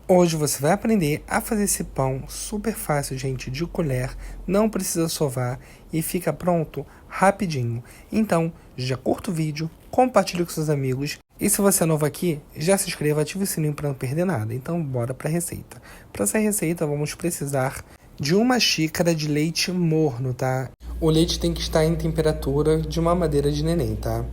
Hoje você vai aprender a fazer esse pão super fácil, gente, de colher, não precisa sovar e fica pronto rapidinho. Então, já curta o vídeo, compartilhe com seus amigos e se você é novo aqui, já se inscreva, ative o sininho para não perder nada. Então, bora para a receita. Para essa receita, vamos precisar de 1 xícara de leite morno, tá? O leite tem que estar em temperatura de uma mamadeira de neném, tá?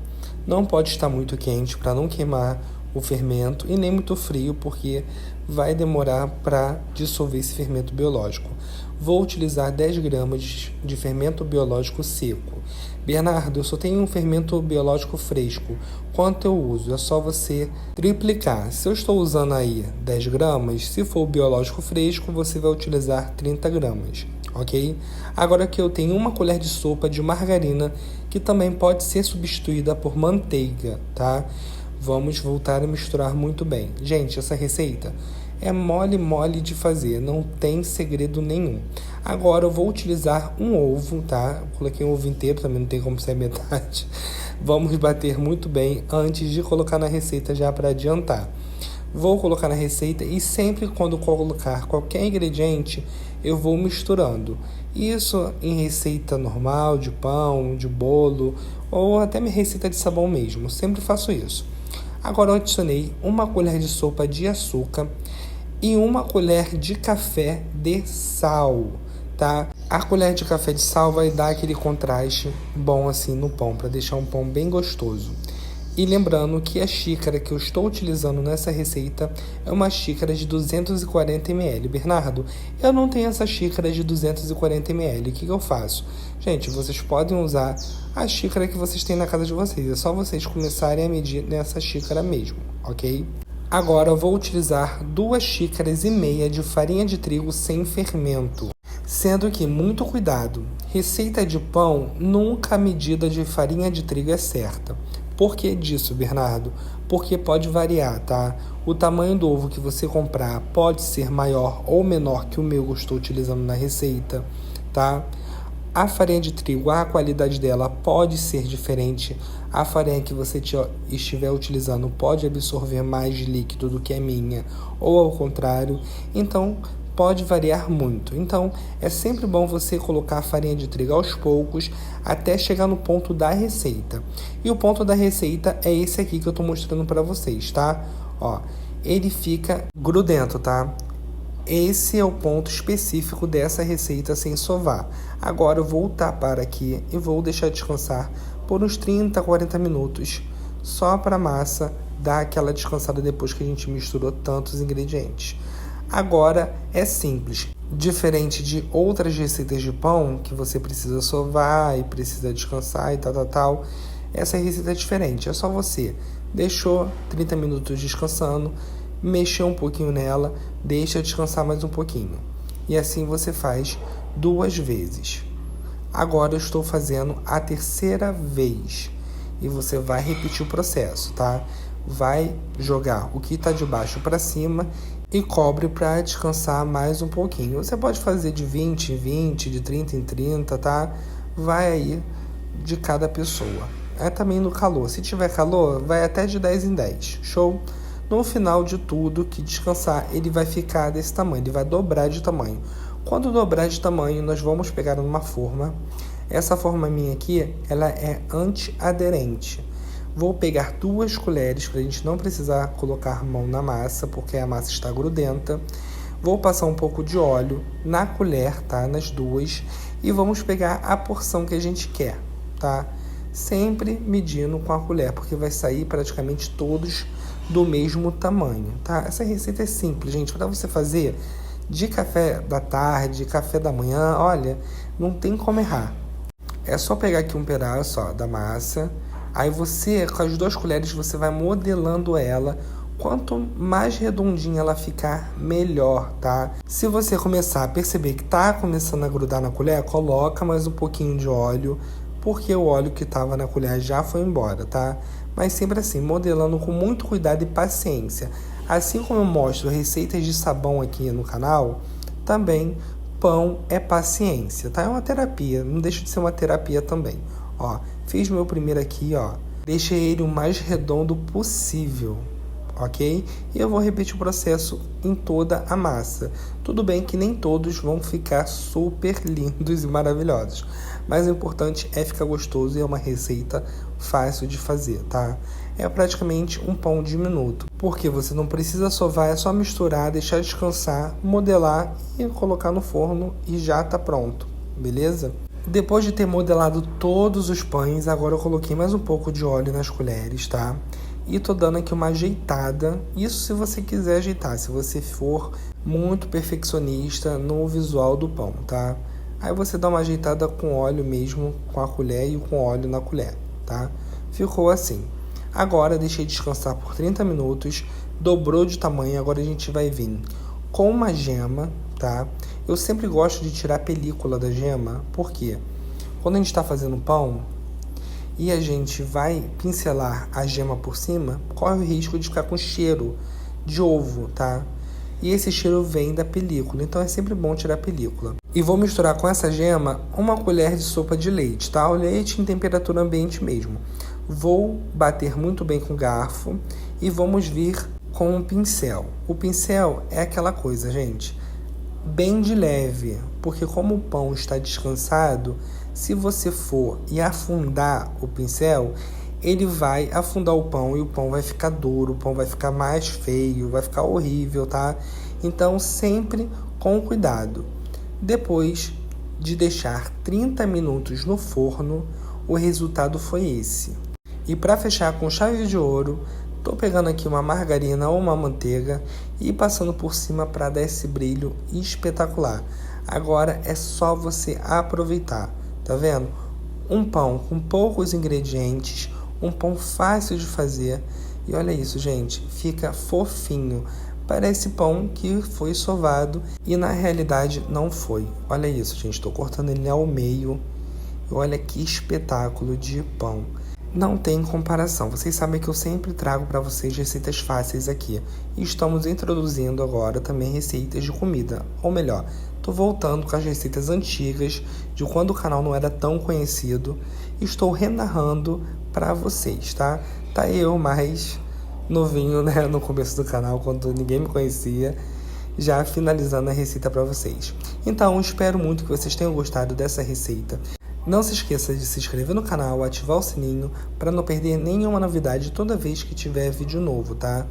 Não pode estar muito quente para não queimar o fermento e nem muito frio, porque vai demorar para dissolver esse fermento biológico. Vou utilizar 10 gramas de fermento biológico seco. Bernardo, eu só tenho um fermento biológico fresco. Quanto eu uso? É só você triplicar. Se eu estou usando aí 10 gramas, se for o biológico fresco, você vai utilizar 30 gramas. Ok? Agora que eu tenho 1 colher de sopa de margarina, que também pode ser substituída por manteiga, tá? Vamos voltar a misturar muito bem. Gente, essa receita é mole de fazer, não tem segredo nenhum. Agora eu vou utilizar um ovo, tá? Eu coloquei um ovo inteiro, também não tem como ser metade. Vamos bater muito bem antes de colocar na receita, já para adiantar. Vou colocar na receita e sempre quando colocar qualquer ingrediente, eu vou misturando. Isso em receita normal, de pão, de bolo, ou até minha receita de sabão mesmo. Sempre faço isso. Agora eu adicionei 1 colher de sopa de açúcar e 1 colher de café de sal, tá? A colher de café de sal vai dar aquele contraste bom assim no pão, para deixar um pão bem gostoso. E lembrando que a xícara que eu estou utilizando nessa receita é 1 xícara de 240 ml. Bernardo, eu não tenho essa xícara de 240 ml. O que eu faço? Gente, vocês podem usar a xícara que vocês têm na casa de vocês. É só vocês começarem a medir nessa xícara mesmo, ok? Agora eu vou utilizar 2,5 xícaras de farinha de trigo sem fermento. Sendo que, muito cuidado, receita de pão, nunca a medida de farinha de trigo é certa. Por que disso, Bernardo? Porque pode variar, tá? O tamanho do ovo que você comprar pode ser maior ou menor que o meu que eu estou utilizando na receita, tá? A farinha de trigo, a qualidade dela pode ser diferente. A farinha que você estiver utilizando pode absorver mais de líquido do que a minha, ou ao contrário. Então, pode variar muito. Então, é sempre bom você colocar a farinha de trigo aos poucos até chegar no ponto da receita. E o ponto da receita é esse aqui que eu estou mostrando para vocês, tá? Ó, ele fica grudento, tá? Esse é o ponto específico dessa receita sem sovar. Agora eu vou tapar aqui e vou deixar descansar por uns 30, 40 minutos, só para a massa dar aquela descansada depois que a gente misturou tantos ingredientes. Agora é simples, diferente de outras receitas de pão que você precisa sovar e precisa descansar e tal. Essa receita é diferente, é só você deixou 30 minutos descansando, mexeu um pouquinho nela, deixa descansar mais um pouquinho. E assim você faz 2 vezes. Agora eu estou fazendo a 3ª vez e você vai repetir o processo, tá? Vai jogar o que está de baixo para cima e cobre para descansar mais um pouquinho. Você pode fazer de 20 em 20, de 30 em 30, tá? Vai aí de cada pessoa. É também no calor. Se tiver calor, vai até de 10 em 10. Show? No final de tudo que descansar, ele vai ficar desse tamanho. Ele vai dobrar de tamanho. Quando dobrar de tamanho, nós vamos pegar numa forma. Essa forma minha aqui, ela é antiaderente. Vou pegar 2 colheres para a gente não precisar colocar mão na massa, porque a massa está grudenta. Vou passar um pouco de óleo na colher, tá? Nas 2. E vamos pegar a porção que a gente quer, tá? Sempre medindo com a colher, porque vai sair praticamente todos do mesmo tamanho, tá? Essa receita é simples, gente. Para você fazer de café da tarde, café da manhã, olha, não tem como errar. É só pegar aqui um pedaço, ó, da massa. Aí você, com as 2 colheres, você vai modelando ela. Quanto mais redondinha ela ficar, melhor, tá? Se você começar a perceber que tá começando a grudar na colher, coloca mais um pouquinho de óleo, porque o óleo que estava na colher já foi embora, tá? Mas sempre assim, modelando com muito cuidado e paciência. Assim como eu mostro receitas de sabão aqui no canal, também pão é paciência, tá? É uma terapia, não deixa de ser uma terapia também. Ó, fiz meu primeiro aqui, ó. Deixei ele o mais redondo possível. ok? E eu vou repetir o processo em toda a massa. Tudo bem que nem todos vão ficar super lindos e maravilhosos, mas o importante é ficar gostoso e é uma receita fácil de fazer, tá? É praticamente um pão diminuto, porque você não precisa sovar, é só misturar, deixar descansar, modelar e colocar no forno e já tá pronto, beleza? Depois de ter modelado todos os pães, agora eu coloquei mais um pouco de óleo nas colheres, tá? E tô dando aqui uma ajeitada, isso se você quiser ajeitar, se você for muito perfeccionista no visual do pão, tá? Aí você dá uma ajeitada com óleo mesmo, com a colher e com óleo na colher, tá? Ficou assim. Agora deixei descansar por 30 minutos, dobrou de tamanho, agora a gente vai vir com uma gema, tá? Eu sempre gosto de tirar a película da gema, porque quando a gente está fazendo pão e a gente vai pincelar a gema por cima, corre o risco de ficar com cheiro de ovo, tá? E esse cheiro vem da película, então é sempre bom tirar a película. E vou misturar com essa gema uma colher de sopa de leite, tá? O leite em temperatura ambiente mesmo. Vou bater muito bem com o garfo e vamos vir com um pincel. O pincel é aquela coisa, gente, bem de leve, porque como o pão está descansado, se você for e afundar o pincel, ele vai afundar o pão e o pão vai ficar duro, o pão vai ficar mais feio, vai ficar horrível, tá? Então sempre com cuidado. Depois de deixar 30 minutos no forno, o resultado foi esse. E para fechar com chave de ouro, tô pegando aqui uma margarina ou uma manteiga e passando por cima para dar esse brilho espetacular. Agora é só você aproveitar, tá vendo? Um pão com poucos ingredientes, um pão fácil de fazer. E olha isso, gente, fica fofinho. Parece pão que foi sovado e na realidade não foi. Olha isso, gente, tô cortando ele ao meio. E olha que espetáculo de pão. Não tem comparação. Vocês sabem que eu sempre trago para vocês receitas fáceis aqui. E estamos introduzindo agora também receitas de comida. Ou melhor, estou voltando com as receitas antigas de quando o canal não era tão conhecido. E estou renarrando para vocês, tá? Tá eu mais novinho, né, no começo do canal, quando ninguém me conhecia, já finalizando a receita para vocês. Então, espero muito que vocês tenham gostado dessa receita. Não se esqueça de se inscrever no canal, ativar o sininho para não perder nenhuma novidade toda vez que tiver vídeo novo, tá?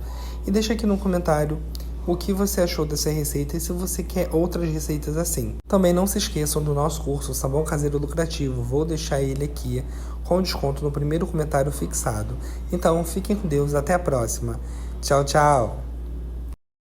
E deixa aqui no comentário o que você achou dessa receita e se você quer outras receitas assim. Também não se esqueçam do nosso curso Sabão Caseiro Lucrativo, vou deixar ele aqui com desconto no primeiro comentário fixado. Então, fiquem com Deus, até a próxima. Tchau, tchau!